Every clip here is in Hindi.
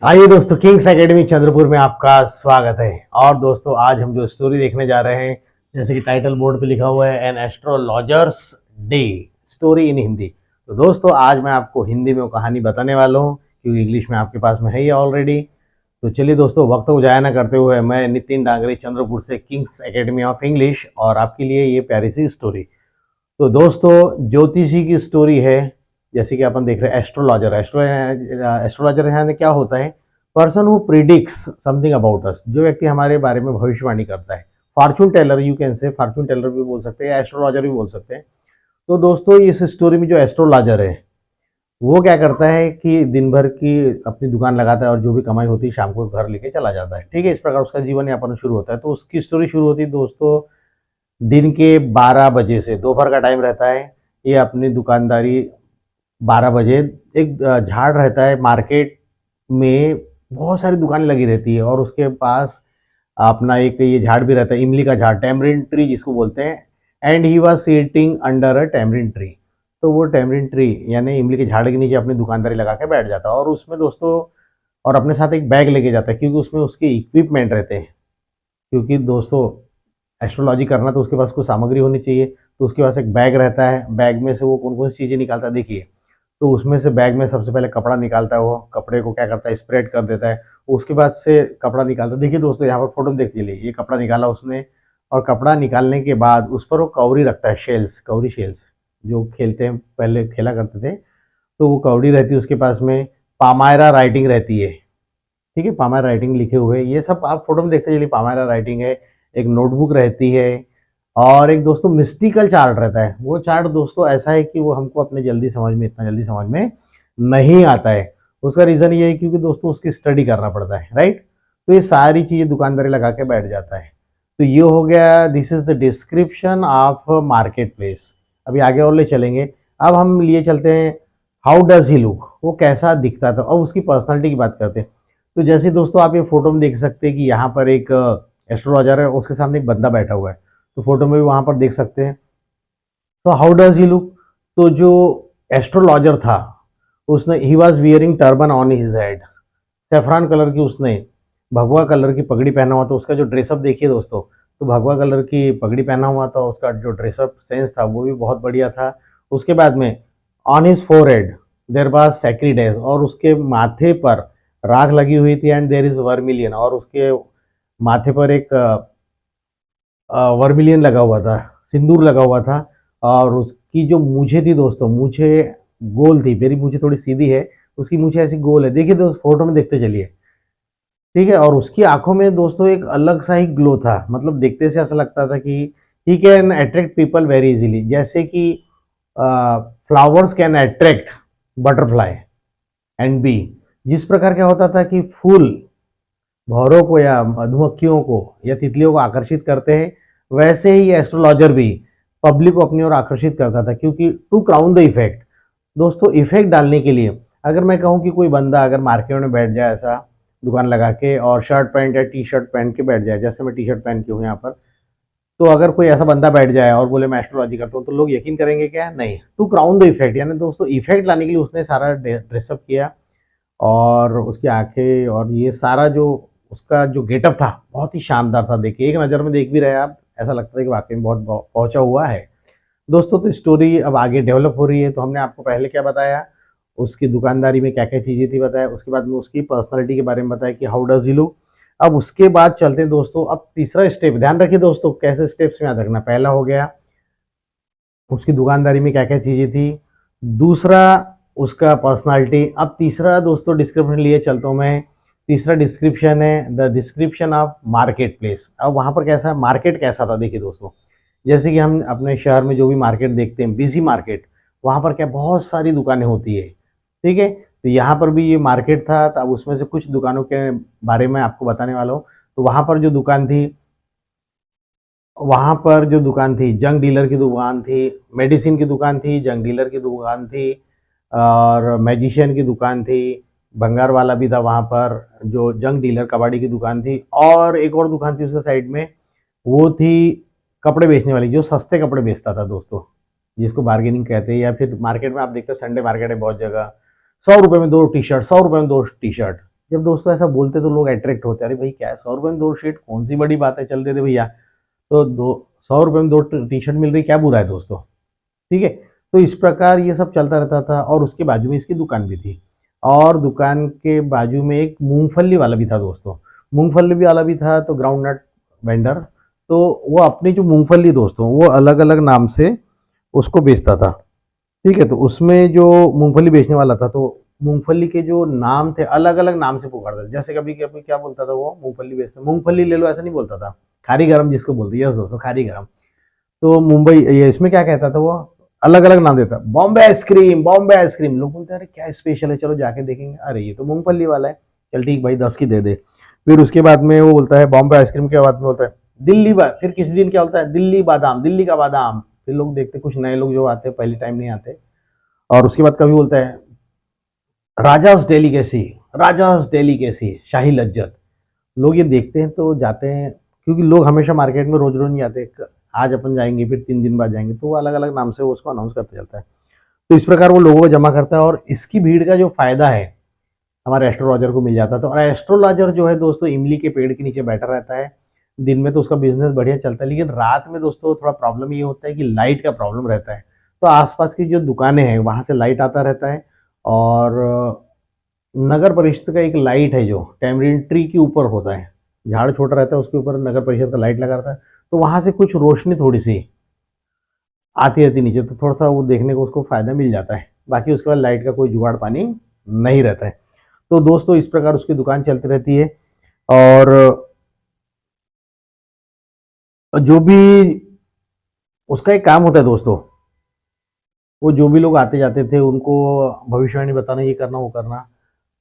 आइए दोस्तों, किंग्स एकेडमी चंद्रपुर में आपका स्वागत है। और दोस्तों, आज हम जो स्टोरी देखने जा रहे हैं, जैसे कि टाइटल बोर्ड पे लिखा हुआ है, an astrologer's day story in Hindi. तो दोस्तों, आज मैं आपको हिंदी में वो कहानी बताने वाला हूँ, क्योंकि इंग्लिश में आपके पास में है ही ऑलरेडी। तो चलिए दोस्तों, वक्त को जाया ना करते हुए, मैं नितिन डांगरे चंद्रपुर से, किंग्स एकेडमी ऑफ इंग्लिश, और आपके लिए ये प्यारी सी स्टोरी। तो दोस्तों, ज्योतिषी की स्टोरी है। जैसे कि अपन देख रहे हैं एस्ट्रोलॉजर, एस्ट्रोलॉजर यहाँ क्या होता है? Person who predicts something about us, जो व्यक्ति हमारे बारे में भविष्यवाणी करता है। Fortune teller, you can say fortune teller भी बोल सकते हैं या एस्ट्रोलॉजर भी बोल सकते हैं। तो दोस्तों, इस स्टोरी में जो एस्ट्रोलॉजर है, वो क्या करता है कि दिन भर की अपनी दुकान लगाता है और जो भी कमाई होती है शाम को घर लेके चला जाता है। ठीक है, इस प्रकार उसका जीवन यापन शुरू होता है। तो उसकी स्टोरी शुरू होती है दोस्तों दिन के 12 बजे से। दोपहर का टाइम रहता है। ये अपनी दुकानदारी 12 बजे, एक झाड़ रहता है मार्केट में, बहुत सारी दुकानें लगी रहती है, और उसके पास अपना एक ये झाड़ भी रहता है, इमली का झाड़, टैमरिन ट्री जिसको बोलते हैं। And he was sitting under a tamarind tree. तो वो टैमरिन ट्री यानी इमली के झाड़ के नीचे अपनी दुकानदारी लगा के बैठ जाता है, और उसमें दोस्तों, और अपने साथ एक बैग लेके जाता है, क्योंकि उसमें उसके इक्विपमेंट रहते हैं। क्योंकि दोस्तों, एस्ट्रोलॉजी करना तो उसके पास कुछ सामग्री होनी चाहिए। तो उसके पास एक बैग रहता है, बैग में से वो कौन कौन सी चीज़ें निकालता है देखिए। तो उसमें से बैग में सबसे पहले कपड़ा निकालता है, वो कपड़े को क्या करता है, स्प्रेड कर देता है। उसके बाद से कपड़ा निकालता है, देखिए दोस्तों यहाँ पर फोटो में देख लीजिए, ये कपड़ा निकाला उसने। और कपड़ा निकालने के बाद उस पर वो कवरी रखता है, शेल्स, कवरी शेल्स, जो खेलते हैं, पहले खेला करते थे। तो वो कवरी रहती है उसके पास में। पामायरा राइटिंग रहती है। ठीक है, पामायरा राइटिंग लिखे हुए, ये सब आप फोटो में देखते चलिए, पामायरा राइटिंग है। एक नोटबुक रहती है, और एक दोस्तों मिस्टिकल चार्ट रहता है। वो चार्ट दोस्तों ऐसा है कि वो हमको अपने जल्दी समझ में, इतना जल्दी समझ में नहीं आता है। उसका रीज़न ये है क्योंकि दोस्तों उसकी स्टडी करना पड़ता है, राइट। तो ये सारी चीज़ें दुकानदारी लगा के बैठ जाता है। तो ये हो गया, this is the description of market place. अभी आगे और ले चलेंगे। अब हम लिए चलते हैं, हाउ डज ही लुक, वो कैसा दिखता था। अब उसकी पर्सनालिटी की बात करते हैं। तो जैसे दोस्तों आप ये फोटो में देख सकते हैं कि यहाँ पर एक एस्ट्रोलॉजर है, उसके सामने एक बंदा बैठा हुआ है। तो फोटो में भी वहां पर देख सकते हैं। तो हाउ डज ही लुक, तो जो एस्ट्रोलॉजर था, उसने, he was wearing turban on his head. Saffron colour की उसने, भगवा कलर की पगड़ी पहना हुआ था। उसका जो ड्रेसअप देखिए दोस्तों, तो भगवा कलर की पगड़ी पहना हुआ था, उसका जो ड्रेसअप सेंस था वो भी बहुत बढ़िया था। उसके बाद में on his forehead there was sacred ash, और उसके माथे पर राख लगी हुई थी। एंड देयर इज वर्मिलियन, और उसके माथे पर एक वर्मिलियन लगा हुआ था, सिंदूर लगा हुआ था। और उसकी जो मूछें थी दोस्तों, मूछें गोल थी। मेरी मूछें थोड़ी सीधी है, उसकी मूछें ऐसी गोल है। देखिए दोस्त, फोटो में देखते चलिए। ठीक है, और उसकी आंखों में दोस्तों एक अलग सा ही ग्लो था। मतलब देखते से ऐसा लगता था कि he can attract people very easily, जैसे कि flowers can attract butterfly and bee. जिस प्रकार क्या होता था कि फूल भौरों को या मधुमक्खियों को या तितलियों को आकर्षित करते हैं, वैसे ही एस्ट्रोलॉजर भी पब्लिक को अपनी ओर आकर्षित करता था। क्योंकि टू क्राउन द इफेक्ट, दोस्तों इफेक्ट डालने के लिए, अगर मैं कहूँ कि कोई बंदा अगर मार्केट में बैठ जाए ऐसा दुकान लगा के, और शर्ट पैंट या टी शर्ट पहन के बैठ जाए, जैसे मैं टी शर्ट पहन के हूँ यहाँ पर, तो अगर कोई ऐसा बंदा बैठ जाए और बोले मैं एस्ट्रोलॉजी करता हूँ, तो लोग यकीन करेंगे क्या? नहीं। टू क्राउन द इफेक्ट, यानी दोस्तों इफेक्ट लाने के लिए उसने सारा ड्रेसअप किया। और उसकी आंखें और ये सारा जो उसका जो गेटअप था, बहुत ही शानदार था। देखिए, एक नज़र में देख भी रहे हैं आप, ऐसा लगता है कि वाकई में बहुत पहुंचा हुआ है दोस्तों। तो स्टोरी अब आगे डेवलप हो रही है। तो हमने आपको पहले क्या बताया, उसकी दुकानदारी में क्या क्या चीज़ें थी बताया, उसके बाद में उसकी पर्सनालिटी के बारे में बताया कि हाउ डज ही लुक। अब उसके बाद चलते हैं दोस्तों, अब तीसरा स्टेप, ध्यान रखिए दोस्तों कैसे स्टेप्स में याद रखना। पहला हो गया उसकी दुकानदारी में क्या क्या चीज़ें थी, दूसरा उसका पर्सनालिटी। अब तीसरा दोस्तों डिस्क्रिप्शन लिए चलता हूँ मैं। तीसरा डिस्क्रिप्शन है the description of market place. अब वहाँ पर कैसा है, मार्केट कैसा था, देखिए दोस्तों। जैसे कि हम अपने शहर में जो भी मार्केट देखते हैं, बिजी मार्केट, वहाँ पर क्या बहुत सारी दुकानें होती है। ठीक है, तो यहाँ पर भी ये मार्केट था। तो अब उसमें से कुछ दुकानों के बारे में आपको बताने वाला हूँ। तो वहाँ पर जो दुकान थी, वहाँ पर जो दुकान थी, जंग डीलर की दुकान थी, मेडिसिन की दुकान थी, जंग डीलर की दुकान थी, और मैजिशियन की दुकान थी, भंगार वाला भी था वहाँ पर, जो जंग डीलर कबाड़ी की दुकान थी। और एक और दुकान थी उसके साइड में, वो थी कपड़े बेचने वाली, जो सस्ते कपड़े बेचता था दोस्तों, जिसको बार्गेनिंग कहते हैं। या फिर मार्केट में आप देखते हो, संडे मार्केट है बहुत जगह, 100 रुपये में 2 टी शर्ट, 100 रुपये में 2 टी शर्ट, जब दोस्तों ऐसा बोलते तो लोग अट्रैक्ट होते हैं, अरे भाई क्या है, 100 रुपये में 2 शर्ट, कौन सी बड़ी बात है, चल दे दे भैया। तो 100 रुपये में 2 टी शर्ट मिल रही, क्या बुरा है दोस्तों। ठीक है। तो इस प्रकार ये सब चलता रहता था, और उसके बाजू में इसकी दुकान भी थी, और दुकान के बाजू में एक मूंगफली वाला भी था दोस्तों। मूंगफली भी वाला भी था, तो ग्राउंड नट वेंडर। तो वो अपनी जो मूंगफली दोस्तों, वो अलग अलग नाम से उसको बेचता था। ठीक है। तो उसमें जो मूंगफली बेचने वाला था, तो मूंगफली के जो नाम थे अलग अलग नाम से पुकारता था। जैसे कभी कभी क्या बोलता था वो, मूंगफली बेचते, मूंगफली ले लो, ऐसा नहीं बोलता था। खारी गरम जिसको बोलते हैं, यस दोस्तों, खारी गरम। तो मुंबई ये इसमें क्या कहता था वो, अलग अलग नाम देता, बॉम्बे आइसक्रीम, बॉम्बे आइसक्रीम। लोग बोलते हैं अरे क्या स्पेशल है, चलो जाके देखेंगे, अरे ये तो मूंगफली वाला है, चल ठीक भाई 10 की दे दे। फिर उसके बाद में वो बोलता है बॉम्बे आइसक्रीम के बाद में बोलता है दिल्ली फिर किसी दिन क्या होता है, दिल्ली बादाम, दिल्ली का बादाम। फिर लोग देखते, कुछ नए लोग जो आते हैं, पहली टाइम नहीं आते। और उसके बाद कभी बोलता है राजास डेलीकेसी, राजास डेलीकेसी, शाही लज्जत। लोग ये देखते हैं तो जाते हैं, क्योंकि लोग हमेशा मार्केट में रोज रोज नहीं आते, आज अपन जाएंगे फिर 3 दिन बाद जाएंगे, तो वो अलग अलग नाम से वो उसको अनाउंस करते चलता है। तो इस प्रकार वो लोगों को जमा करता है, और इसकी भीड़ का जो फायदा है हमारे एस्ट्रोलॉजर को मिल जाता था। और एस्ट्रोलॉजर जो है दोस्तों, इमली के पेड़ के नीचे बैठा रहता है। दिन में तो उसका बिजनेस बढ़िया चलता है, लेकिन रात में दोस्तों थोड़ा प्रॉब्लम ये होता है कि लाइट का प्रॉब्लम रहता है। तो आसपास की जो दुकानें हैं वहां से लाइट आता रहता है, और नगर परिषद का एक लाइट है जो टैमरिन ट्री के ऊपर होता है, झाड़ छोटा रहता है, उसके ऊपर नगर परिषद का लाइट लगा रहता है। तो वहां से कुछ रोशनी थोड़ी सी आती रहती नीचे, तो थोड़ा सा वो देखने को उसको फायदा मिल जाता है। बाकी उसके बाद लाइट का कोई जुगाड़ पानी नहीं रहता है। तो दोस्तों इस प्रकार उसकी दुकान चलती रहती है। और जो भी उसका एक काम होता है दोस्तों, वो जो भी लोग आते जाते थे उनको भविष्यवाणी बताना, ये करना वो करना।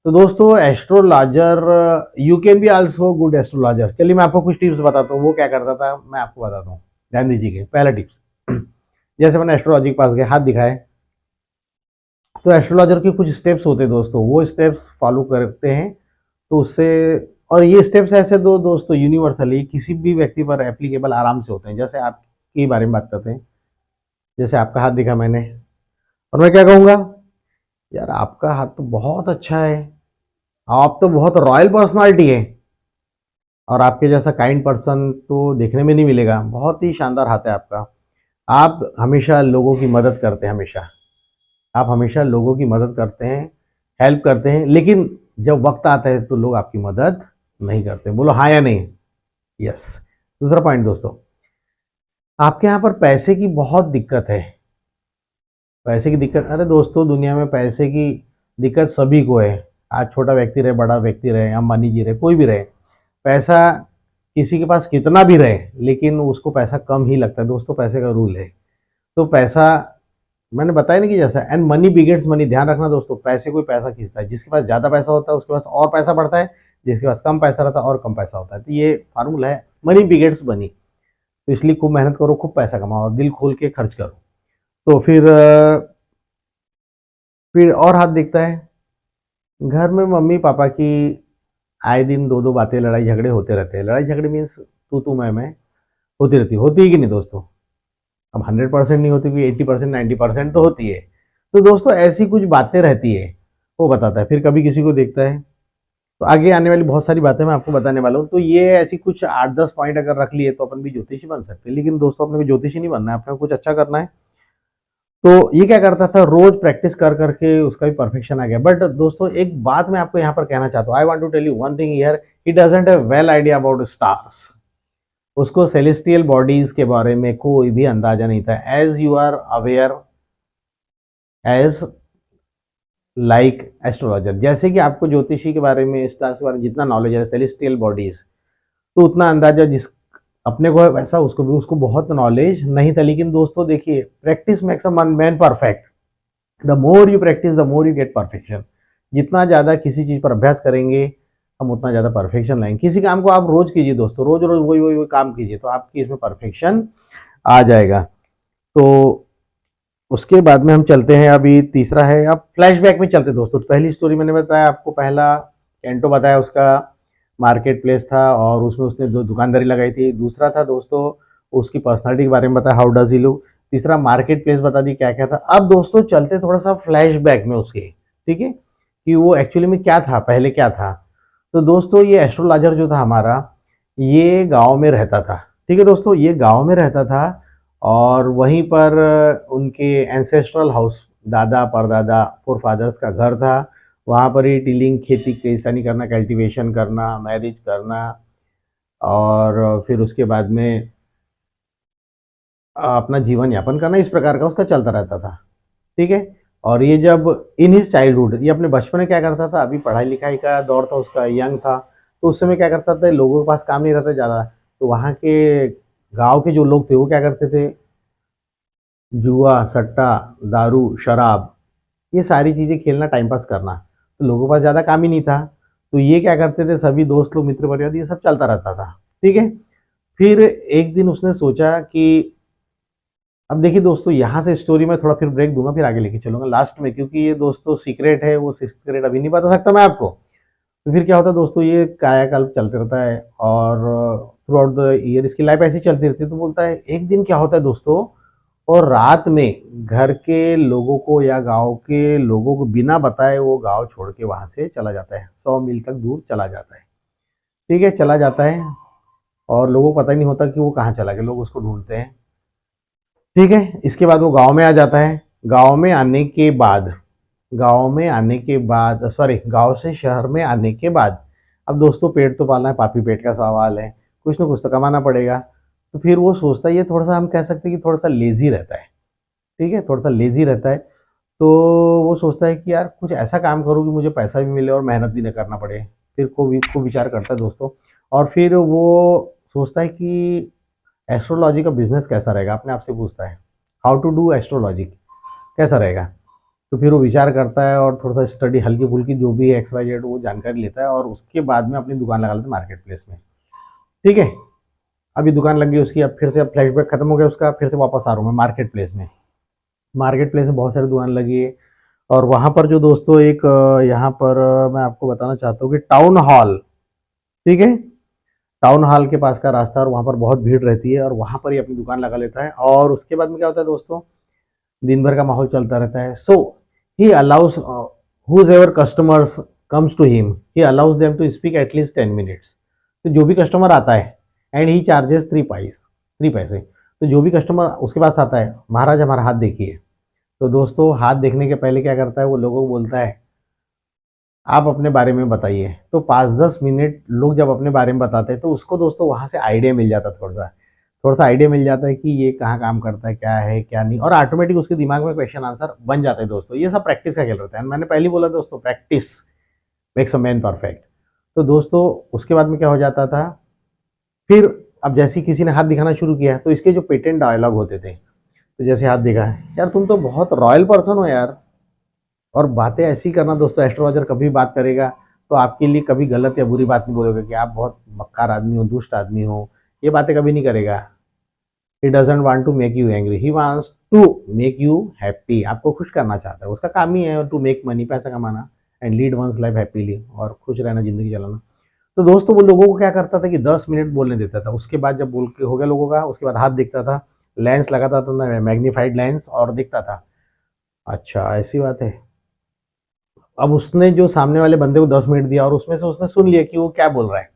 तो दोस्तों astrologer, you can be also good astrologer. चलिए मैं आपको कुछ टिप्स बताता हूँ, वो क्या करता था मैं आपको बताता हूँ। ध्यान दीजिए। पहला टिप्स, जैसे मैंने एस्ट्रोलॉजी के पास गया, हाथ दिखाए, तो एस्ट्रोलॉजर के कुछ स्टेप्स होते हैं दोस्तों, वो स्टेप्स फॉलो करते हैं तो उससे, और ये स्टेप्स ऐसे दो दोस्तों यूनिवर्सली किसी भी व्यक्ति पर एप्लीकेबल आराम से होते हैं। जैसे आपके बारे में बात करते हैं, जैसे आपका हाथ दिखा मैंने, और मैं क्या कहूँगा, यार आपका हाथ तो बहुत अच्छा है, आप तो बहुत रॉयल पर्सनालिटी है, और आपके जैसा काइंड पर्सन तो देखने में नहीं मिलेगा, बहुत ही शानदार हाथ है आपका। आप हमेशा लोगों की मदद करते हैं, हमेशा आप हमेशा लोगों की मदद करते हैं, हेल्प करते हैं, लेकिन जब वक्त आता है तो लोग आपकी मदद नहीं करते। बोलो हाँ या नहीं। यस। दूसरा पॉइंट दोस्तों, आपके यहाँ पर पैसे की बहुत दिक्कत है। पैसे की दिक्कत, अरे दोस्तों दुनिया में पैसे की दिक्कत सभी को है। आज छोटा व्यक्ति रहे, बड़ा व्यक्ति रहे, अंबानी जी रहे, कोई भी रहे, पैसा किसी के पास कितना भी रहे, लेकिन उसको पैसा कम ही लगता है दोस्तों, पैसे का रूल है। तो पैसा, मैंने बताया नहीं कि जैसा, एंड मनी बिगेट्स मनी। ध्यान रखना दोस्तों, पैसे कोई पैसा खींचता है, जिसके पास ज़्यादा पैसा होता है उसके पास और पैसा बढ़ता है, जिसके पास कम पैसा रहता है और कम पैसा होता है। तो ये फार्मूला है, मनी बिगेट्स मनी। तो इसलिए खूब मेहनत करो, खूब पैसा कमाओ, और दिल खोल के खर्च करो। तो फिर और हाथ दिखता है, घर में मम्मी पापा की आए दिन दो दो बातें, लड़ाई झगड़े होते रहते हैं। लड़ाई झगड़े मीन्स तू मैं होती रहती, होती है कि नहीं दोस्तों। अब 100% नहीं होती, क्योंकि 80% 90% तो होती है। तो दोस्तों ऐसी कुछ बातें रहती है, वो बताता है। फिर कभी किसी को देखता है, तो आगे आने वाली बहुत सारी बातें मैं आपको बताने वाला हूँ। तो ये ऐसी कुछ 8-10 पॉइंट अगर रख लिए तो अपन भी ज्योतिषी बन सकते हैं। लेकिन दोस्तों अपने को ज्योतिषी नहीं बनना है, अपने को कुछ अच्छा करना है। तो ये क्या करता था, रोज प्रैक्टिस कर करके उसका भी परफेक्शन आ गया। बट दोस्तों एक बात मैं आपको यहाँ पर कहना चाहता हूँ, I want to tell you one thing here, he doesn't have well idea about stars. उसको सेलेस्टियल बॉडीज के बारे में कोई भी अंदाजा नहीं था। As you are aware as like astrologer, जैसे कि आपको ज्योतिषी के बारे में, स्टार्स के बारे में जितना नॉलेज है, सेलेस्टियल बॉडीज, तो उतना अंदाजा जिस अपने को है वैसा उसको भी, उसको बहुत नॉलेज नहीं था। लेकिन दोस्तों देखिए, practice makes a man perfect. The more you practice the more you get perfection. जितना ज़्यादा किसी चीज़ पर अभ्यास करेंगे हम, उतना ज़्यादा परफेक्शन लाएंगे। किसी काम को आप रोज कीजिए दोस्तों, रोज रोज वही वही वही काम कीजिए, तो आपकी इसमें परफेक्शन आ जाएगा। तो उसके बाद में हम चलते हैं, अभी तीसरा है, अब फ्लैशबैक में चलते हैं दोस्तों। तो पहली स्टोरी मैंने बताया आपको, पहला कैंटो बताया, उसका मार्केट प्लेस था और उसमें उसने दो दुकानदारी लगाई थी। दूसरा था दोस्तों उसकी पर्सनालिटी के बारे में बताया, हाउ डज ही लुक। तीसरा मार्केट प्लेस बता दी क्या क्या था। अब दोस्तों चलते थोड़ा सा फ्लैशबैक में उसके, ठीक है, कि वो एक्चुअली में क्या था, पहले क्या था। तो दोस्तों ये एस्ट्रोलॉजर जो था हमारा, ये गांव में रहता था। ठीक है दोस्तों, ये गांव में रहता था और वहीं पर उनके एंसेस्ट्रल हाउस, दादा परदादा फोर फादर्स का घर था। वहाँ पर ही डीलिंग, खेती किसानी करना, कल्टीवेशन करना, मैरिज करना और फिर उसके बाद में अपना जीवन यापन करना, इस प्रकार का उसका चलता रहता था। ठीक है। और ये जब इन हिज चाइल्डहुड, ये अपने बचपन में क्या करता था, अभी पढ़ाई लिखाई का दौर था उसका, यंग था, तो उस समय क्या करता था, लोगों के पास काम नहीं रहता ज़्यादा, तो वहाँ के गांव के जो लोग थे वो क्या करते थे, जुआ, सट्टा, दारू, शराब, ये सारी चीज़ें खेलना, टाइम पास करना। तो लोगों के पास ज़्यादा काम ही नहीं था, तो ये क्या करते थे, सभी दोस्त लोग, मित्र परिवार, ये सब चलता रहता था। ठीक है। फिर एक दिन उसने सोचा कि, अब देखिए दोस्तों, यहाँ से स्टोरी में थोड़ा फिर ब्रेक दूंगा, फिर आगे लेके चलूंगा लास्ट में, क्योंकि ये दोस्तों सीक्रेट है, वो सीक्रेट अभी नहीं बता सकता मैं आपको। तो फिर क्या होता है दोस्तों, ये कायाकल्प चलते रहता है और थ्रू आउट द ईयर इसकी लाइफ ऐसी चलती रहती है। तो बोलता है एक दिन क्या होता है दोस्तों, और रात में घर के लोगों को या गांव के लोगों को बिना बताए वो गांव छोड़ के वहां से चला जाता है, 100 मील तक दूर चला जाता है। ठीक है, चला जाता है और लोगों को पता ही नहीं होता कि वो कहाँ चला गया, लोग उसको ढूंढते हैं। ठीक है, इसके बाद वो गांव में आ जाता है। गांव में आने के बाद गांव में आने के बाद सॉरी, गांव से शहर में आने के बाद, अब दोस्तों पेट तो पालना है, पापी पेट का सवाल है, कुछ ना कुछ तो कमाना पड़ेगा। तो फिर वो सोचता है, ये थोड़ा सा हम कह सकते हैं कि थोड़ा सा लेजी रहता है। ठीक है, थोड़ा सा लेजी रहता है। तो वो सोचता है कि यार कुछ ऐसा काम करूँ कि मुझे पैसा भी मिले और मेहनत भी ना करना पड़े। फिर को विचार करता है दोस्तों, और फिर वो सोचता है कि एस्ट्रोलॉजी का बिजनेस कैसा रहेगा, अपने आप से पूछता है, हाउ टू डू एस्ट्रोलॉजी, कैसा रहेगा। तो फिर वो विचार करता है और थोड़ा सा स्टडी, हल्की फुल्की जो भी है XYZ वो जानकारी लेता है, और उसके बाद में अपनी दुकान लगा लेता है मार्केट प्लेस में। ठीक है, अभी दुकान लग गई उसकी, अब फिर से, अब फ्लैशबैक खत्म हो गया उसका, फिर से वापस आ रहा हूँ मैं मार्केट प्लेस में। मार्केट प्लेस में बहुत सारी दुकान लगी है, और वहाँ पर जो दोस्तों एक यहाँ पर मैं आपको बताना चाहता हूँ कि टाउन हॉल, ठीक है, टाउन हॉल के पास का रास्ता, और वहाँ पर बहुत भीड़ रहती है, और वहाँ पर ही अपनी दुकान लगा लेता है। और उसके बाद में क्या होता है दोस्तों, दिन भर का माहौल चलता रहता है। So he allows whoever customers comes to him, he allows them to speak at least 10 minutes. तो जो भी कस्टमर आता है, एंड ही चार्जेस 3 पैसे। तो जो भी कस्टमर उसके पास आता है, महाराज हमारा हाथ देखिए। तो दोस्तों हाथ देखने के पहले क्या करता है, वो लोगों को बोलता है आप अपने बारे में बताइए। तो 5-10 मिनट लोग जब अपने बारे में बताते हैं, तो उसको दोस्तों वहाँ से आइडिया मिल जाता है, थोड़ा सा आइडिया मिल जाता है कि ये कहाँ काम करता है, क्या है क्या नहीं, और ऑटोमेटिक उसके दिमाग में क्वेश्चन आंसर बन जाता है दोस्तों। ये सब प्रैक्टिस का खेल रहता है, मैंने पहले ही बोला दोस्तों, practice makes a man perfect. तो दोस्तों उसके बाद में क्या हो जाता था, फिर अब जैसे ही किसी ने हाथ दिखाना शुरू किया, तो इसके जो पेटेंट डायलॉग होते थे, तो जैसे हाथ दिखा, यार तुम तो बहुत रॉयल पर्सन हो यार, और बातें ऐसी करना दोस्तों, एस्ट्रोलॉजर कभी बात करेगा तो आपके लिए कभी गलत या बुरी बात नहीं बोलेगा कि आप बहुत मक्कार आदमी हो, दुष्ट आदमी हो, ये बातें कभी नहीं करेगा। He doesn't want to make you angry, he wants to make you happy, आपको खुश करना चाहता है, उसका काम ही है टू मेक मनी, पैसा कमाना, and lead one's life happily, और खुश रहना, जिंदगी चलाना। तो दोस्तों वो लोगों को क्या करता था कि 10 मिनट बोलने देता था, उसके बाद जब बोल के हो गया लोगों का, उसके बाद हाथ दिखता था, लेंस लगाता था, मैग्नीफाइड लेंस, और दिखता था, अच्छा ऐसी बात है। अब उसने जो सामने वाले बंदे को 10 मिनट दिया, और उसमें से उसने सुन लिया कि वो क्या बोल रहा है,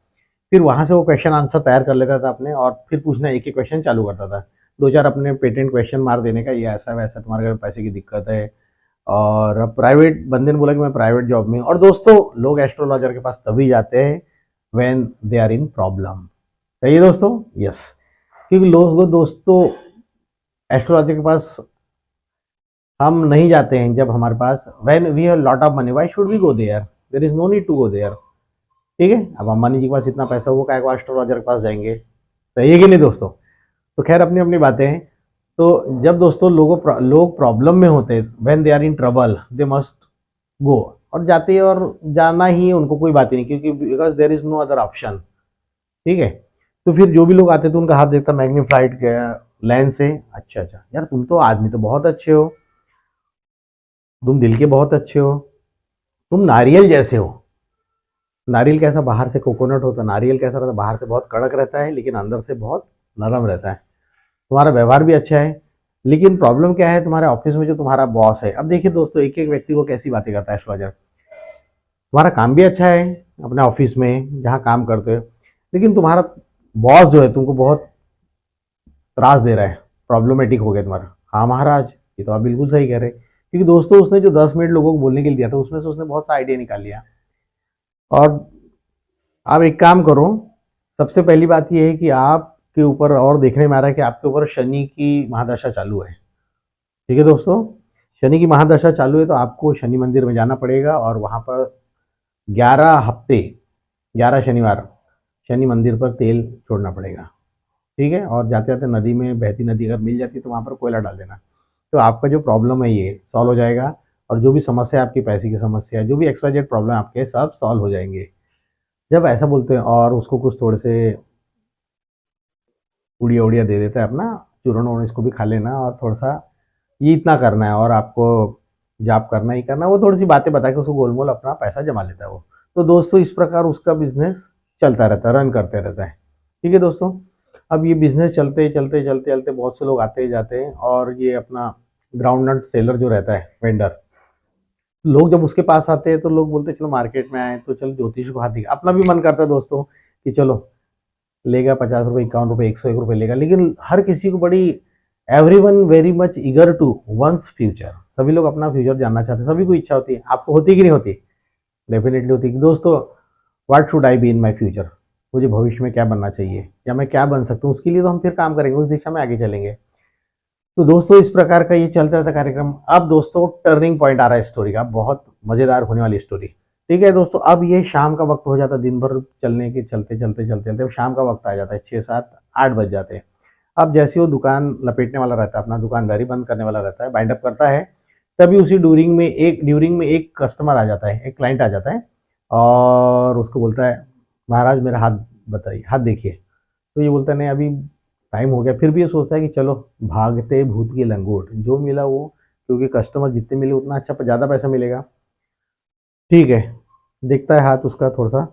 फिर वहां से वो क्वेश्चन आंसर तैयार कर लेता था अपने, और फिर पूछना, एक एक क्वेश्चन चालू करता था, दो चार अपने पेटेंट क्वेश्चन मार देने का, ये ऐसा वैसा, तुम्हारे घर में पैसे की दिक्कत है, और अब प्राइवेट बंदे ने बोला कि मैं प्राइवेट जॉब में। और दोस्तों लोग एस्ट्रोलॉजर के पास तभी जाते हैं when they are in problem. सही है दोस्तों, यस, क्योंकि लोग दोस्तों एस्ट्रोलॉजर के पास हम नहीं जाते हैं जब हमारे पास, when we have lot of money, why should we go there, there is no need to go there. ठीक है, अब अंबानी जी के पास इतना पैसा, वो काय को एस्ट्रोलॉजर के पास जाएंगे, सही है कि नहीं दोस्तों। तो खैर अपनी अपनी बातें हैं। तो जब दोस्तों लोग प्रॉब्लम में होते हैं, when they are in trouble, they must go, और जाते हैं, और जाना ही उनको कोई बात ही नहीं, क्योंकि because there is no other option. ठीक है, तो फिर जो भी लोग आते थे उनका हाथ देखता, मैग्नीफाइड लेंस से, अच्छा अच्छा यार तुम तो आदमी तो बहुत अच्छे हो, तुम दिल के बहुत अच्छे हो, तुम नारियल जैसे हो। नारियल कैसा बाहर से कोकोनट होता है, नारियल कैसा रहता है, बाहर से बहुत कड़क रहता है लेकिन अंदर से बहुत नरम रहता है। तुम्हारा व्यवहार भी अच्छा है, लेकिन प्रॉब्लम क्या है, तुम्हारे ऑफिस में जो तुम्हारा बॉस है। अब देखिए दोस्तों, एक एक व्यक्ति को कैसी बातें करता है एस्ट्रोलॉजर, तुम्हारा काम भी अच्छा है अपने ऑफिस में जहाँ काम करते हो, लेकिन तुम्हारा बॉस जो है तुमको बहुत त्रास दे रहा है, प्रॉब्लमेटिक हो गया तुम्हारा। हाँ महाराज, ये तो आप बिल्कुल सही कह रहे हैं, क्योंकि दोस्तों उसने जो 10 मिनट लोगों को बोलने के लिए दिया था उसमें से उसने बहुत सा आइडिया निकाल लिया। और आप एक काम करो, सबसे पहली बात यह है कि आपके ऊपर और देखने में आ रहा है कि आपके ऊपर शनि की महादशा चालू है। ठीक है दोस्तों, शनि की महादशा चालू है तो आपको शनि मंदिर में जाना पड़ेगा और वहाँ पर 11 हफ्ते, 11 शनिवार शनि मंदिर पर तेल छोड़ना पड़ेगा। ठीक है, और जाते जाते नदी में, बहती नदी अगर मिल जाती है तो वहाँ पर कोयला डाल देना, तो आपका जो प्रॉब्लम है ये सॉल्व हो जाएगा। और जो भी समस्या है आपकी, पैसे की समस्या, जो भी XYZ प्रॉब्लम आपके, सब सॉल्व हो जाएंगे। जब ऐसा बोलते हैं और उसको कुछ थोड़े से उड़िया उड़िया दे देता है अपना, चूरण वूरण इसको भी खा लेना, और थोड़ा सा ये इतना करना है और आपको जाप करना ही करना, वो थोड़ी सी बातें बता के उसको गोलमोल अपना पैसा जमा लेता है वो। तो दोस्तों इस प्रकार उसका बिजनेस चलता रहता है, रन करते रहता है। ठीक है दोस्तों, अब ये बिजनेस चलते चलते चलते चलते बहुत से लोग आते ही जाते हैं, और ये अपना ग्राउंड नट सेलर जो रहता है, वेंडर, लोग जब उसके पास आते हैं तो लोग बोलते हैं चलो मार्केट में आए तो चलो ज्योतिष को हाथ दिखा। अपना भी मन करता है दोस्तों कि चलो लेगा 50 रुपये, 51 रुपये, 101 रुपये लेगा, लेकिन हर किसी को बड़ी, every one very much eager to one's future, सभी लोग अपना फ्यूचर जानना चाहते हैं, सभी को इच्छा होती है। आपको होती कि नहीं होती? डेफिनेटली होती है कि दोस्तों what should I be in my future, मुझे भविष्य में क्या बनना चाहिए या मैं क्या बन सकता हूँ, उसके लिए तो हम फिर काम करेंगे, उस दिशा में आगे चलेंगे। तो दोस्तों इस प्रकार का ये चलता रहता कार्यक्रम। अब दोस्तों टर्निंग पॉइंट आ रहा है स्टोरी का, बहुत मजेदार होने वाली स्टोरी। ठीक है दोस्तों, अब ये शाम का वक्त हो जाता है, दिन भर चलने के चलते चलते चलते चलते अब शाम का वक्त आ जाता है, 6 7 8 बज जाते हैं। अब जैसे वो दुकान लपेटने वाला रहता है, अपना दुकानदारी बंद करने वाला रहता है, बाइंड अप करता है, तभी उसी ड्यूरिंग में एक कस्टमर आ जाता है, एक क्लाइंट आ जाता है, और उसको बोलता है महाराज मेरा हाथ बताइए, हाथ देखिए। तो ये बोलता है नहीं अभी टाइम हो गया, फिर भी ये सोचता है कि चलो भागते भूत की लंगोट, जो मिला वो, क्योंकि कस्टमर जितने मिले उतना अच्छा, ज़्यादा पैसा मिलेगा। ठीक है, देखता है हाथ उसका थोड़ा सा,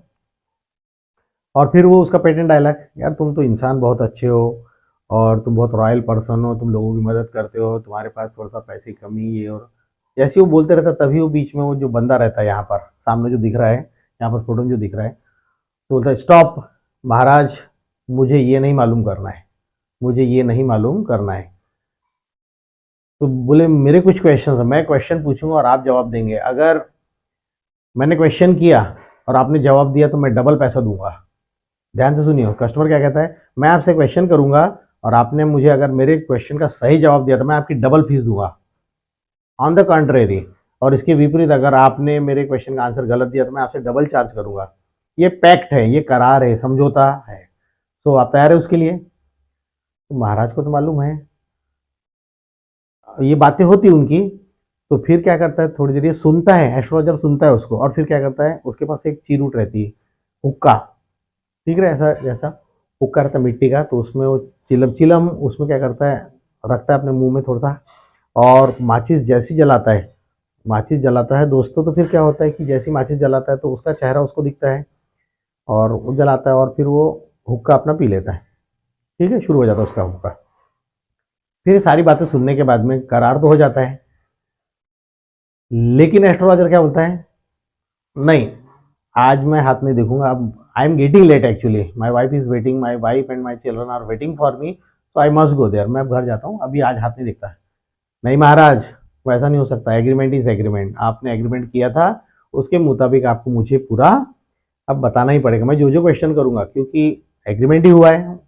और फिर वो उसका पेटेंट डायलॉग, यार तुम तो इंसान बहुत अच्छे हो, और तुम बहुत रॉयल पर्सन हो, तुम लोगों की मदद करते हो, तुम्हारे पास थोड़ा सा पैसे की कमी है। और जैसे वो बोलते रहता तभी वो बीच में वो जो बंदा रहता है यहाँ पर सामने जो दिख रहा है, यहाँ पर फोटो में जो दिख रहा है, तो बोलता है स्टॉप महाराज, मुझे ये नहीं मालूम करना है, मुझे ये नहीं मालूम करना है। तो बोले मेरे कुछ क्वेश्चन है, मैं क्वेश्चन पूछूंगा और आप जवाब देंगे, अगर मैंने क्वेश्चन किया और आपने जवाब दिया तो मैं डबल पैसा दूंगा। ध्यान से सुनिए, कस्टमर क्या कहता है, मैं आपसे क्वेश्चन करूंगा और आपने मुझे अगर मेरे क्वेश्चन का सही जवाब दिया तो मैं आपकी डबल फीस दूंगा। ऑन द कंट्रेरी, और इसके विपरीत अगर आपने मेरे क्वेश्चन का आंसर गलत दिया तो मैं आपसे डबल चार्ज करूंगा। ये पैक्ट है, ये करार है, समझौता है। तो आप तैयार है उसके लिए? तो महाराज को तो मालूम है, ये बातें होती उनकी। तो फिर क्या करता है, थोड़ी देर ये सुनता है, एस्ट्रोलॉजर सुनता है उसको, और फिर क्या करता है, उसके पास एक चीरूट रहती है, हुक्का, ठीक है, ऐसा जैसा हुक्का रहता है मिट्टी का, तो उसमें वो चिलम चिलम उसमें क्या करता है, रखता है अपने मुंह में थोड़ा सा, और माचिस जैसी जलाता है, माचिस जलाता है दोस्तों, तो फिर क्या होता है कि जैसी माचिस जलाता है तो उसका चेहरा उसको दिखता है, और वो जलाता है और फिर वो हुक्का अपना पी लेता है। ठीक है, शुरू हो जाता है उसका हुक्का। फिर ये सारी बातें सुनने के बाद में करार तो हो जाता है, लेकिन एस्ट्रोलॉजर क्या बोलता है, नहीं आज मैं हाथ नहीं देखूंगा, अब I am getting late actually, my wife is waiting, my wife and my children are waiting for me, तो आई मस्ट गो देयर, मैं अब घर जाता हूँ, अभी आज हाथ नहीं दिखता है। नहीं महाराज, वैसा नहीं हो सकता, एग्रीमेंट इज एग्रीमेंट, आपने एग्रीमेंट किया था, उसके मुताबिक आपको मुझे पूरा अब बताना ही पड़ेगा। मैं जो जो क्वेश्चन करूंगा, क्योंकि एग्रीमेंट ही हुआ है,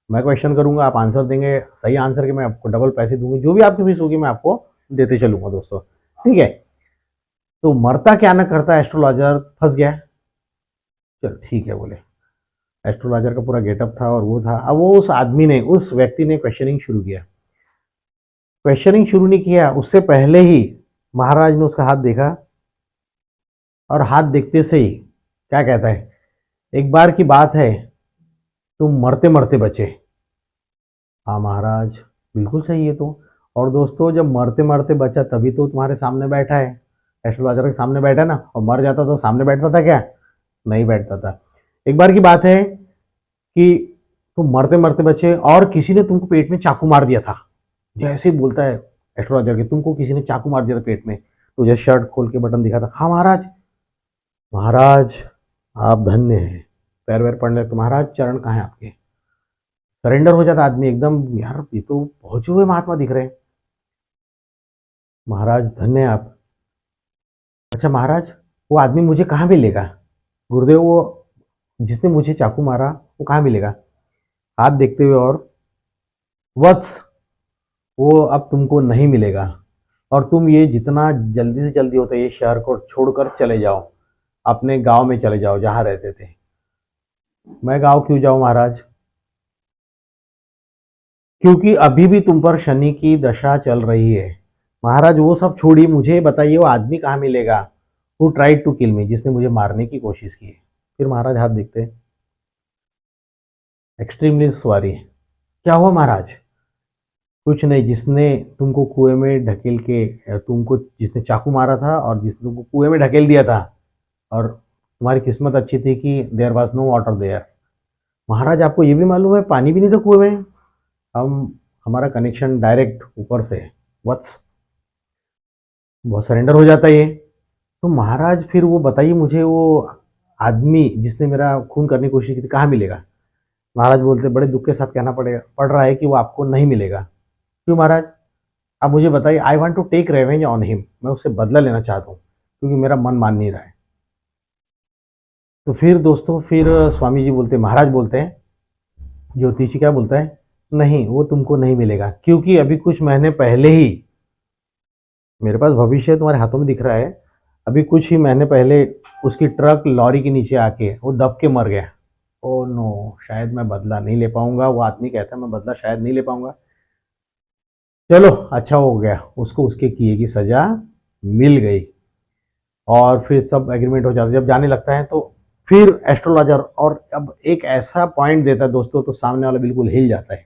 मैं क्वेश्चन करूंगा, आप आंसर देंगे, सही आंसर के मैं आपको डबल पैसे दूंगी, जो भी आपकी फीस होगी मैं आपको देते चलूंगा दोस्तों। ठीक है, तो मरता क्या ना करता, एस्ट्रोलॉजर फंस गया। चल ठीक है बोले, एस्ट्रोलॉजर का पूरा गेटअप था और वो था, अब वो उस आदमी ने, उस व्यक्ति ने क्वेश्चनिंग शुरू किया। क्वेश्चनिंग शुरू नहीं किया, उससे पहले ही महाराज ने उसका हाथ देखा, और हाथ देखते से ही क्या कहता है, एक बार की बात है तुम मरते मरते बचे। हाँ महाराज, बिल्कुल सही है तो। और दोस्तों जब मरते मरते बचा तभी तो तुम्हारे सामने बैठा है, एस्ट्रोलॉजर के सामने बैठा ना, और मर जाता तो सामने बैठता था क्या? नहीं बैठता था। एक बार की बात है कि तुम मरते मरते बचे और किसी ने तुमको पेट में चाकू मार दिया था। जैसे ही बोलता है एस्ट्रोलॉजर के, तुमको किसी ने चाकू मार दिया था पेट में, तो जैसे शर्ट खोल के बटन दिखा था, हाँ महाराज। महाराज आप धन्य हैं। पैर वैर पड़ने लगते, महाराज चरण कहाँ है आपके। सरेंडर हो जाता आदमी एकदम, यार ये तो पहुंचे हुए महात्मा दिख रहे हैं। महाराज धन्य हैं आप। अच्छा महाराज, वो आदमी मुझे कहाँ मिलेगा। गुरुदेव वो जिसने मुझे चाकू मारा वो कहाँ मिलेगा। हाथ देखते हुए, और वत्स वो अब तुमको नहीं मिलेगा, और तुम ये जितना जल्दी से जल्दी होता है ये शहर को छोड़कर चले जाओ, अपने गांव में चले जाओ जहां रहते थे। मैं गांव क्यों जाऊं महाराज। क्योंकि अभी भी तुम पर शनि की दशा चल रही है। महाराज वो सब छोड़िए, मुझे बताइए वो आदमी कहाँ मिलेगा। हु ट्राइड टू किल मी, जिसने मुझे मारने की कोशिश की। फिर महाराज हाथ देखते हैं। Extremely sorry. क्या हुआ महाराज। कुछ नहीं, जिसने तुमको कुएं में ढकेल के, तुमको जिसने चाकू मारा था और जिसने तुमको कुएं में ढकेल दिया था, और तुम्हारी किस्मत अच्छी थी कि there was no water there. महाराज आपको ये भी मालूम है पानी भी नहीं था कुएं में। हम हमारा कनेक्शन डायरेक्ट ऊपर से है। वत्स बहुत सरेंडर हो जाता है ये। तो महाराज फिर वो बताइए मुझे, वो आदमी जिसने मेरा खून करने की कोशिश की थी कहाँ मिलेगा। महाराज बोलते बड़े दुख के साथ कहना पड़ रहा है कि वो आपको नहीं मिलेगा। क्यों महाराज। आप मुझे बताइए। I want to take revenge on him, मैं उससे बदला लेना चाहता हूँ क्योंकि मेरा मन मान नहीं रहा है। तो फिर दोस्तों, फिर स्वामी जी बोलते, महाराज बोलते हैं, ज्योतिषी क्या बोलता है, नहीं वो तुमको नहीं मिलेगा, क्योंकि अभी कुछ महीने पहले ही, मेरे पास भविष्य तुम्हारे हाथों में दिख रहा है, अभी कुछ ही महीने पहले उसकी ट्रक लॉरी के नीचे आके वो दब के मर गया। ओ नो, शायद मैं बदला नहीं ले पाऊंगा। वो आदमी कहता है मैं बदला शायद नहीं ले पाऊंगा। चलो अच्छा हो गया, उसको उसके किए की सजा मिल गई। और फिर सब एग्रीमेंट हो जाता है। जब जाने लगता है तो फिर एस्ट्रोलॉजर और अब एक ऐसा पॉइंट देता है दोस्तों, तो सामने वाला बिल्कुल हिल जाता है।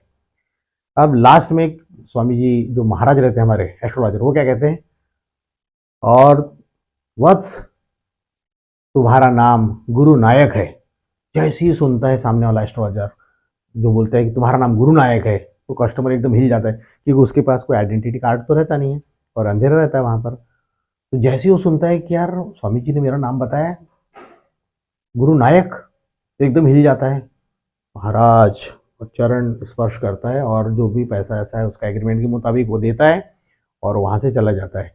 अब लास्ट में स्वामी जी जो महाराज रहते हैं हमारे एस्ट्रोलॉजर, वो क्या कहते हैं, और वत्स तुम्हारा नाम गुरु नायक है। जैसे ही सुनता है सामने वाला एस्ट्रोलॉजर जो बोलता है कि तुम्हारा नाम गुरु नायक है, तो कस्टमर एकदम हिल जाता है, क्योंकि उसके पास कोई आइडेंटिटी कार्ड तो रहता नहीं है और अंधेरा रहता है वहां पर। तो जैसे ही वो सुनता है कि यार स्वामी जी ने मेरा नाम बताया गुरु नायक, तो एकदम हिल जाता है। महाराज और चरण स्पर्श करता है और जो भी पैसा ऐसा है उसका एग्रीमेंट के मुताबिक वो देता है और वहाँ से चला जाता है।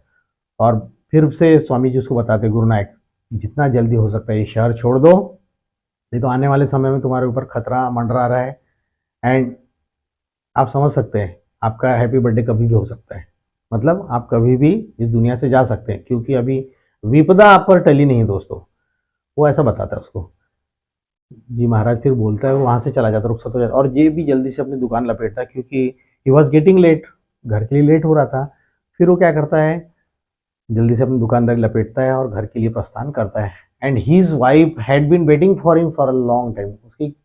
और फिर से स्वामी जी उसको बताते, गुरु नायक जितना जल्दी हो सकता है ये शहर छोड़ दो, नहीं तो आने वाले समय में तुम्हारे ऊपर खतरा मंडरा रहा है। एंड आप समझ सकते हैं आपका हैप्पी बर्थडे कभी भी हो सकता है, मतलब आप कभी भी इस दुनिया से जा सकते हैं, क्योंकि अभी विपदा आप पर टली नहीं दोस्तों। वो ऐसा बताता है उसको। जी महाराज फिर बोलता है, वो वहाँ से चला जाता, रुखसत हो जाता, और ये भी जल्दी से अपनी दुकान लपेटता है क्योंकि ही वॉज गेटिंग लेट, घर के लिए लेट हो रहा था। फिर वो क्या करता है, जल्दी से अपनी दुकानदारी लपेटता है और घर के लिए प्रस्थान करता है। And his wife had been waiting for him for a long time. उसकी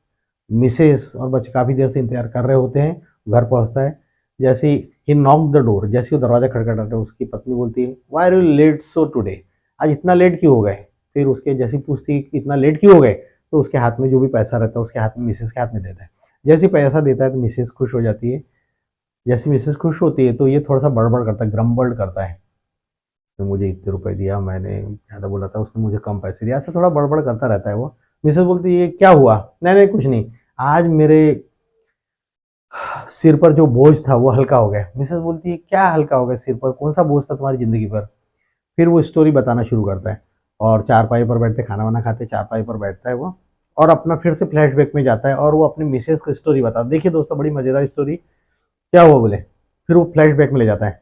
मिसेस और बच्चे काफ़ी देर से इंतजार कर रहे होते हैं। घर पहुंचता है, जैसे ही नॉक द डोर, जैसे वो दरवाजा खटखटाता है, उसकी पत्नी बोलती है why are you late so today, आज इतना लेट क्यों हो गए। फिर उसके जैसी पूछती है इतना लेट क्यों हो गए, तो उसके हाथ में जो भी पैसा रहता है उसके हाथ में, मिसेस के हाथ में देता है। जैसे पैसा देता है तो मिसेस खुश हो जाती है। जैसे मिसेस खुश होती है तो ये थोड़ा सा बड़बड़ करता है, ग्रम्बल्ड करता है, तो मुझे इतने रुपए दिया, मैंने ज़्यादा बोला था, उसने मुझे कम पैसे दिया, ऐसा थोड़ा बड़बड़ करता रहता है वो। मिसेस बोलती है ये क्या हुआ। नहीं नहीं कुछ नहीं, आज मेरे सिर पर जो बोझ था वो हल्का हो गया। मिसेस बोलती है क्या हल्का हो गया सिर पर, कौन सा बोझ था तुम्हारी जिंदगी पर। फिर वो स्टोरी बताना शुरू करता है, और चारपाई पर बैठते खाना वाना खाते, चारपाई पर बैठता है वो, और अपना फिर से फ्लैशबैक में जाता है और वो अपनी मिसेस की स्टोरी बताता है। देखिए दोस्तों बड़ी मजेदार स्टोरी। क्या हुआ बोले, फिर वो फ्लैशबैक में ले जाता है।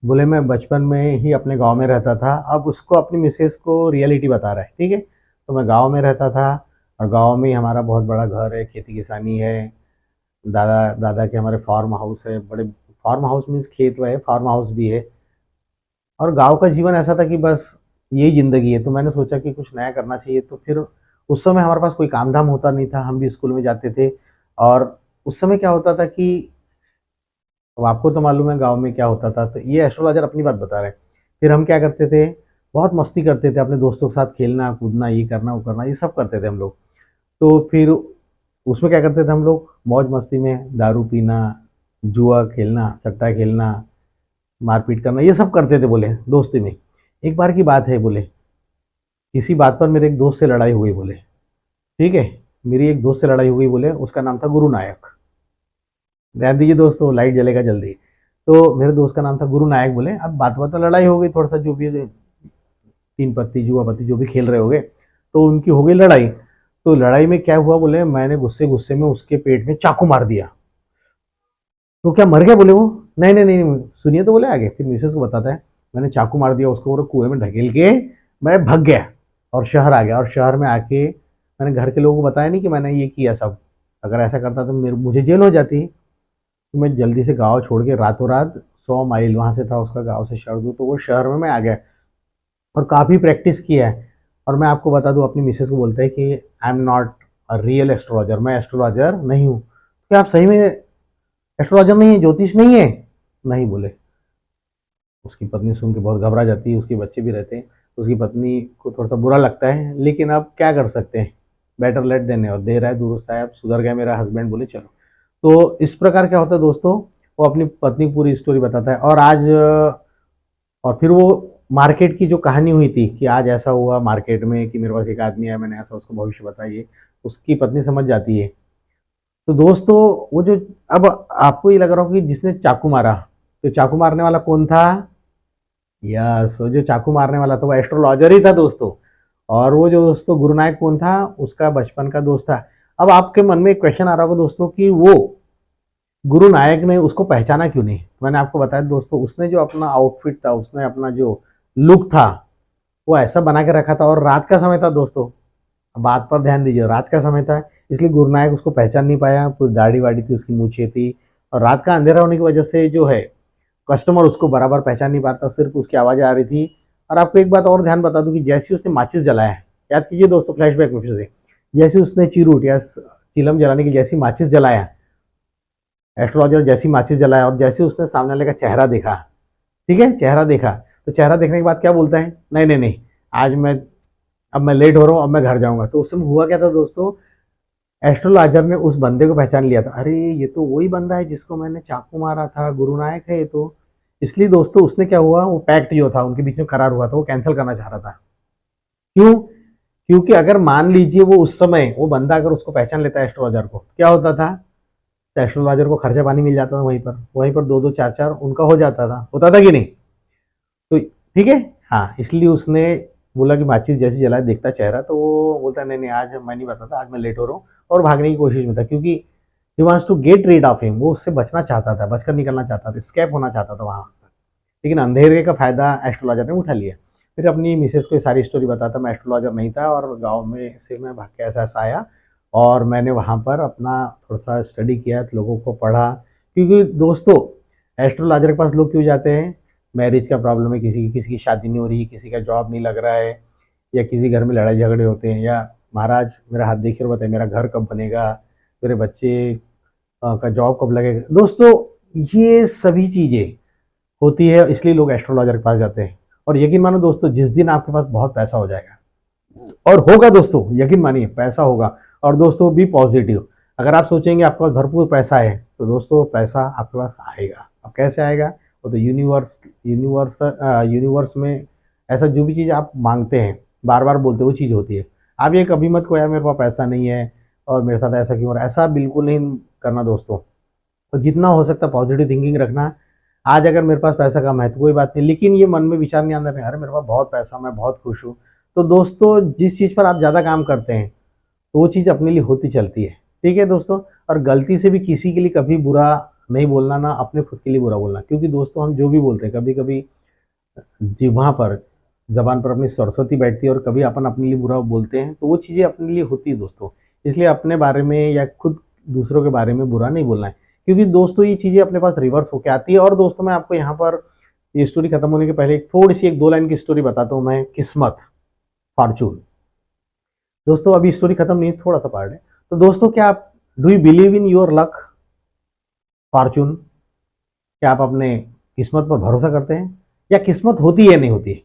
बोले मैं बचपन में ही अपने गांव में रहता था, अब उसको अपनी मिसेस को रियलिटी बता रहा है, ठीक है। तो मैं गांव में रहता था और गांव में ही हमारा बहुत बड़ा घर है, खेती किसानी है, दादा दादा के हमारे फार्म हाउस है, बड़े फार्म हाउस मीन्स खेत है, फार्म हाउस भी है। और गांव का जीवन ऐसा था कि बस यही ज़िंदगी है। तो मैंने सोचा कि कुछ नया करना चाहिए। तो फिर उस समय हमारे पास कोई काम धाम होता नहीं था, हम भी स्कूल में जाते थे। और उस समय क्या होता था कि, अब आपको तो मालूम है गांव में क्या होता था, तो ये एस्ट्रोलॉजर अपनी बात बता रहे हैं। फिर हम क्या करते थे, बहुत मस्ती करते थे, अपने दोस्तों के साथ खेलना कूदना, ये करना वो करना, ये सब करते थे हम लोग। तो फिर उसमें क्या करते थे हम लोग, मौज मस्ती में दारू पीना, जुआ खेलना, सट्टा खेलना, मारपीट करना, ये सब करते थे बोले दोस्ती में। एक बार की बात है बोले, किसी बात पर मेरे एक दोस्त से लड़ाई हुई बोले, ठीक है, मेरी एक दोस्त से लड़ाई हुई बोले, उसका नाम था गुरु नायक। ध्यान दीजिए दोस्तों, लाइट जलेगा जल्दी। तो मेरे दोस्त का नाम था गुरु नायक बोले। अब बात बात लड़ाई हो गई, थोड़ा सा जो भी तीन पत्ती जुआ पत्ती जो भी खेल रहे होगे, तो उनकी हो गई लड़ाई। तो लड़ाई में क्या हुआ बोले, मैंने गुस्से गुस्से में उसके पेट में चाकू मार दिया। तो क्या मर गया बोले वो? नहीं नहीं नहीं, सुनिए तो बोले आगे, फिर मिसेस को बताता है मैंने चाकू मार दिया उसको और कुएं में ढकेल के मैं भग गया और शहर आ गया। और शहर में आके मैंने घर के लोगों को बताया नहीं कि मैंने ये किया सब। अगर ऐसा करता तो मुझे जेल हो जाती। तो मैं जल्दी से गाँव छोड़ के रातों रात 100 माइल वहाँ से था उसका गाँव से शहर दूर, तो वो शहर में मैं आ गया और काफ़ी प्रैक्टिस किया है। और मैं आपको बता दूं, अपनी मिसेस को बोलता है कि I am not a real astrologer, मैं एस्ट्रोलॉजर नहीं हूँ। क्या आप सही में एस्ट्रोलॉजर नहीं है, ज्योतिष नहीं है? नहीं बोले। उसकी पत्नी सुन के बहुत घबरा जाती है, उसके बच्चे भी रहते हैं, तो उसकी पत्नी को थोड़ा सा बुरा लगता है, लेकिन अब क्या कर सकते हैं, बेटर लेट देन नेवर, देर है दुरुस्त है, अब सुधर गया मेरा हस्बैंड बोले चलो। तो इस प्रकार क्या होता है दोस्तों, वो अपनी पत्नी की पूरी स्टोरी बताता है। और आज और फिर वो मार्केट की जो कहानी हुई थी कि आज ऐसा हुआ मार्केट में कि मेरे पास एक आदमी आया, मैंने ऐसा उसको भविष्य बताइए, उसकी पत्नी समझ जाती है। तो दोस्तों वो जो, अब आपको ये लग रहा हो कि जिसने चाकू मारा, तो चाकू मारने वाला कौन था? यस, वो जो चाकू मारने वाला था वो एस्ट्रोलॉजर ही था दोस्तों। और वो जो दोस्तों गुरु नायक कौन था? उसका बचपन का दोस्त था। अब आपके मन में एक क्वेश्चन आ रहा होगा दोस्तों कि वो गुरु नायक ने उसको पहचाना क्यों नहीं? मैंने आपको बताया दोस्तों, उसने जो अपना आउटफिट था, उसने अपना जो लुक था वो ऐसा बना के रखा था, और रात का समय था दोस्तों। बात पर ध्यान दीजिए, रात का समय था, इसलिए गुरु नायक उसको पहचान नहीं पाया। पूरी दाढ़ी वाड़ी थी, उसकी मूछें थी, और रात का अंधेरा होने की वजह से जो है कस्टमर उसको बराबर पहचान नहीं पाता, सिर्फ उसकी आवाज़ आ रही थी। और आपको एक बात और ध्यान बता दूं कि जैसे उसने माचिस जलाया, याद कीजिए दोस्तों फ्लैशबैक में फिर से, जैसे उसने चिरूट या चिलम जलाने की जैसी माचिस जलाया, एस्ट्रोलॉजर जैसी माचिस जलाया, और जैसे उसने सामने वाले का चेहरा देखा, ठीक है, चेहरा देखा, तो चेहरा देखने के बाद क्या बोलता है, नहीं नहीं नहीं, आज मैं, अब मैं लेट हो रहा हूँ, अब मैं घर जाऊंगा। तो उस समय हुआ क्या था दोस्तों, एस्ट्रोलॉजर ने उस बंदे को पहचान लिया था, अरे ये तो वही बंदा है जिसको मैंने चाकू मारा था, गुरु नायक है ये तो। इसलिए दोस्तों उसने क्या हुआ, वो पैक्ट जो था उनके बीच में करार हुआ था, वो कैंसिल करना चाह रहा था। क्यों? क्योंकि अगर मान लीजिए वो उस समय वो बंदा अगर उसको पहचान लेता एस्ट्रोलॉजर को, क्या होता था, तो एस्ट्रोलॉजर को खर्चा पानी मिल जाता था, वहीं पर दो दो चार चार उनका हो जाता था, होता था कि नहीं? तो ठीक है, हाँ, इसलिए उसने बोला कि माचिस जैसी जला देखता चेहरा, तो वो बोलता नहीं नहीं, आज मैं नहीं बताता, आज मैं लेट हो रहा हूँ, और भागने की कोशिश में था, क्योंकि he wants to get rid of him, वो उससे बचना चाहता था, बचकर निकलना चाहता था, स्केप होना चाहता था वहां से। लेकिन अंधेरे का फायदा एस्ट्रोलॉजर ने उठा लिया। फिर अपनी मिसेस को ये सारी स्टोरी बताता, मैं एस्ट्रोलॉजर नहीं था और गाँव में से मैं भाग के ऐसा ऐसा आया, और मैंने वहाँ पर अपना थोड़ा सा स्टडी किया, लोगों को पढ़ा। क्योंकि दोस्तों एस्ट्रोलॉजर के पास लोग क्यों जाते हैं, मैरिज का प्रॉब्लम है, किसी की शादी नहीं हो रही, किसी का जॉब नहीं लग रहा है, या किसी घर में लड़ाई झगड़े होते हैं, या महाराज मेरा हाथ देखिए और बताइए मेरा घर कब बनेगा, मेरे बच्चे का जॉब कब लगेगा। दोस्तों ये सभी चीज़ें होती है, इसलिए लोग एस्ट्रोलॉजर के पास जाते हैं। और यकीन मानो दोस्तों, जिस दिन आपके पास बहुत पैसा हो जाएगा, और होगा दोस्तों, यकीन मानिए पैसा होगा, और दोस्तों बी पॉजिटिव, अगर आप सोचेंगे आपके पास भरपूर पैसा है, तो दोस्तों पैसा आपके पास आएगा। अब कैसे आएगा? वो तो यूनिवर्स में ऐसा जो भी चीज़ आप मांगते हैं, बार बार बोलते वो चीज़ होती है। आप ये कभी मत को यार मेरे पास पैसा नहीं है और मेरे साथ ऐसा क्यों हो रहा है, ऐसा बिल्कुल नहीं करना दोस्तों। तो जितना हो सकता है पॉजिटिव थिंकिंग रखना। आज अगर मेरे पास पैसा कम है तो कोई बात नहीं, लेकिन ये मन में विचार नहीं आना है अरे मेरे पास बहुत पैसा, मैं बहुत खुश हूँ। तो दोस्तों जिस चीज़ पर आप ज़्यादा काम करते हैं, तो वो चीज़ अपने लिए होती चलती है, ठीक है दोस्तों। और गलती से भी किसी के लिए कभी बुरा नहीं बोलना, ना अपने खुद के लिए बुरा बोलना, क्योंकि दोस्तों हम जो भी बोलते हैं, कभी कभी जिह्वा पर, जबान पर अपनी सरस्वती बैठती है, और कभी अपन अपने लिए बुरा बोलते हैं, तो वो चीज़ें अपने लिए होती है दोस्तों। इसलिए अपने बारे में या खुद दूसरों के बारे में बुरा नहीं बोलना है, क्योंकि दोस्तों ये चीज़ें अपने पास रिवर्स होकर आती है। और दोस्तों मैं आपको यहाँ पर ये स्टोरी खत्म होने के पहले थोड़ी सी एक दो लाइन की स्टोरी बताता हूँ मैं, किस्मत, फॉर्चून। दोस्तों अभी स्टोरी खत्म नहीं, थोड़ा सा पार्ट है। तो दोस्तों क्या आप, do you believe in your luck, Fortune? क्या आप अपने किस्मत पर भरोसा करते हैं, या किस्मत होती है नहीं होती है?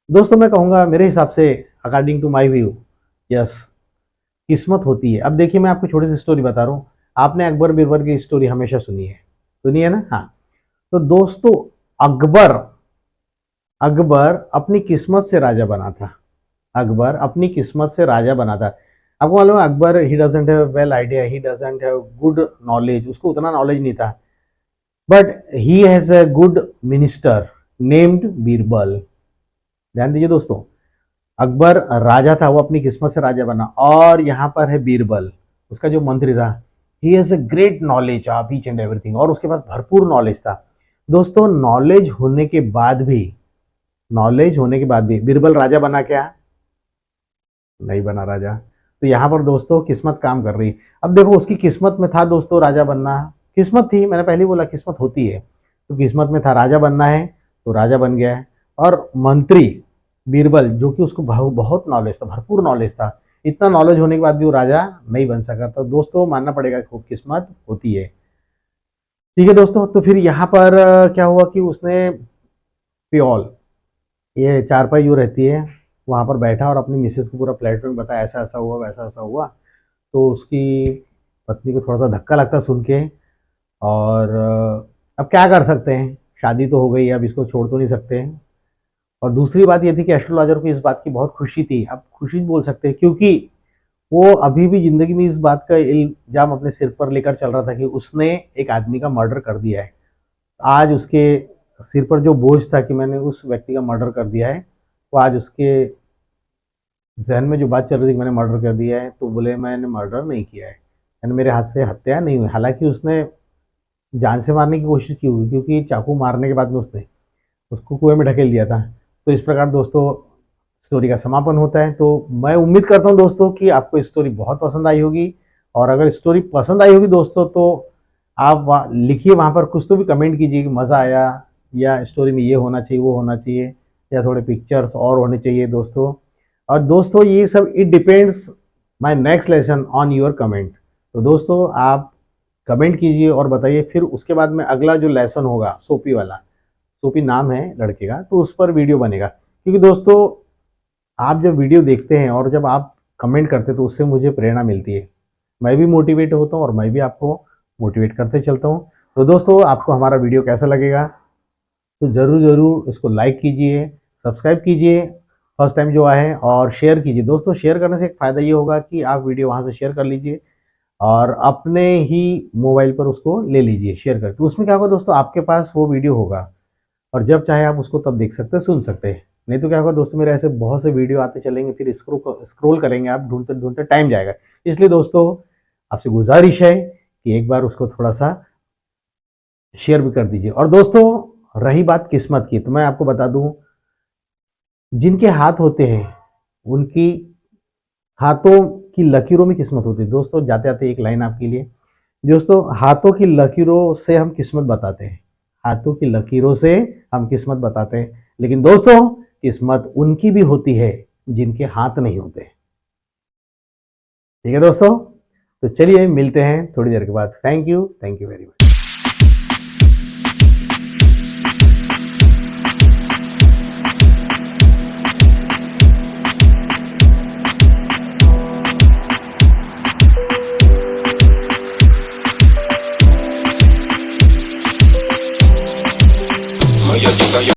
दोस्तों मैं कहूँगा मेरे हिसाब से, according to my view, yes, किस्मत होती है। अब देखिए मैं आपको छोटी सी स्टोरी बता रहा हूँ। आपने अकबर बीरबल की स्टोरी हमेशा सुनी है ना? हाँ। तो दोस्तों अकबर अकबर अपनी किस्मत से राजा बना था। अकबर अपनी किस्मत से राजा बना था। आपको मालूम है अकबर ही doesn't have well idea, he doesn't have good knowledge, उसको उतना नॉलेज नहीं था, but he has a good minister named Birbal. ध्यान दीजिए दोस्तों, अकबर राजा था, वो अपनी किस्मत से राजा बना, और यहाँ पर है बीरबल, उसका जो मंत्री था, he has a great knowledge of each and everything, और उसके पास भरपूर नॉलेज था। दोस्तों नॉलेज होने के बाद भी बीरबल राजा बना क्या? नहीं बना राजा। तो यहाँ पर दोस्तों किस्मत काम कर रही। अब देखो उसकी किस्मत में था दोस्तों राजा बनना, किस्मत थी, मैंने पहले ही बोला किस्मत होती है, तो किस्मत में था राजा बनना है, तो राजा बन गया है। और मंत्री बीरबल जो कि उसको बहुत नॉलेज था, भरपूर नॉलेज था, इतना नॉलेज होने के बाद भी वो राजा नहीं बन सका। तो दोस्तों मानना पड़ेगा कि किस्मत होती है। ठीक है दोस्तों, तो फिर यहाँ पर क्या हुआ कि उसने प्योल, ये चारपाई जो रहती है, वहाँ पर बैठा और अपनी मिसेज को पूरा फ्लैट में बताया ऐसा ऐसा हुआ वैसा ऐसा हुआ। तो उसकी पत्नी को थोड़ा सा धक्का लगता सुन के, और अब क्या कर सकते हैं, शादी तो हो गई, अब इसको छोड़ तो नहीं सकते हैं। और दूसरी बात ये थी कि एस्ट्रोलॉजर को इस बात की बहुत खुशी थी, अब खुशी बोल सकते हैं, क्योंकि वो अभी भी जिंदगी में इस बात का इल्जाम अपने सिर पर लेकर चल रहा था कि उसने एक आदमी का मर्डर कर दिया है। आज उसके सिर पर जो बोझ था कि मैंने उस व्यक्ति का मर्डर कर दिया है, वो आज उसके जहन में जो बात चल रही थी कि मैंने मर्डर कर दिया है, तो बोले मैंने मर्डर नहीं किया है, यानी मेरे हाथ से हत्या नहीं हुई। हालांकि उसने जान से मारने की कोशिश की हुई, क्योंकि चाकू मारने के बाद में उसने उसको कुएं में ढकेल दिया था। तो इस प्रकार दोस्तों स्टोरी का समापन होता है। तो मैं उम्मीद करता हूँ दोस्तों कि आपको स्टोरी बहुत पसंद आई होगी, और अगर स्टोरी पसंद आई होगी दोस्तों तो आप लिखिए वहाँ पर, कुछ तो भी कमेंट कीजिए कि मज़ा आया, या स्टोरी में ये होना चाहिए वो होना चाहिए, या थोड़े पिक्चर्स और होने चाहिए दोस्तों। और दोस्तों ये सब it depends my next lesson on your comment. तो दोस्तों आप कमेंट कीजिए और बताइए, फिर उसके बाद में अगला जो लेसन होगा सोपी वाला, सोपी नाम है लड़के का, तो उस पर वीडियो बनेगा। क्योंकि दोस्तों आप जब वीडियो देखते हैं और जब आप कमेंट करते हैं तो उससे मुझे प्रेरणा मिलती है, मैं भी मोटिवेट होता हूँ और मैं भी आपको मोटिवेट करते चलता हूँ। तो दोस्तों आपको हमारा वीडियो कैसा लगेगा, तो ज़रूर ज़रूर इसको लाइक कीजिए, सब्सक्राइब कीजिए फर्स्ट टाइम जो आए, और शेयर कीजिए। दोस्तों शेयर करने से एक फ़ायदा ये होगा कि आप वीडियो वहाँ से शेयर कर लीजिए और अपने ही मोबाइल पर उसको ले लीजिए शेयर करके। तो उसमें क्या होगा दोस्तों, आपके पास वो वीडियो होगा और जब चाहे आप उसको तब देख सकते हैं, सुन सकते हैं। नहीं तो क्या होगा दोस्तों, मेरे ऐसे बहुत से वीडियो आते चलेंगे, फिर स्क्रोल करेंगे आप, ढूंढते ढूंढते टाइम जाएगा। इसलिए दोस्तों आपसे गुजारिश है कि एक बार उसको थोड़ा सा शेयर भी कर दीजिए। और दोस्तों रही बात किस्मत की, तो मैं आपको बता दूं, जिनके हाथ होते हैं उनकी हाथों की लकीरों में किस्मत होती है। दोस्तों जाते जाते एक लाइन आपके लिए दोस्तों, हाथों की लकीरों से हम किस्मत बताते हैं, हाथों की लकीरों से हम किस्मत बताते हैं, लेकिन दोस्तों किस्मत उनकी भी होती है जिनके हाथ नहीं होते। ठीक है दोस्तों, तो चलिए मिलते हैं थोड़ी देर के बाद। Thank you very much.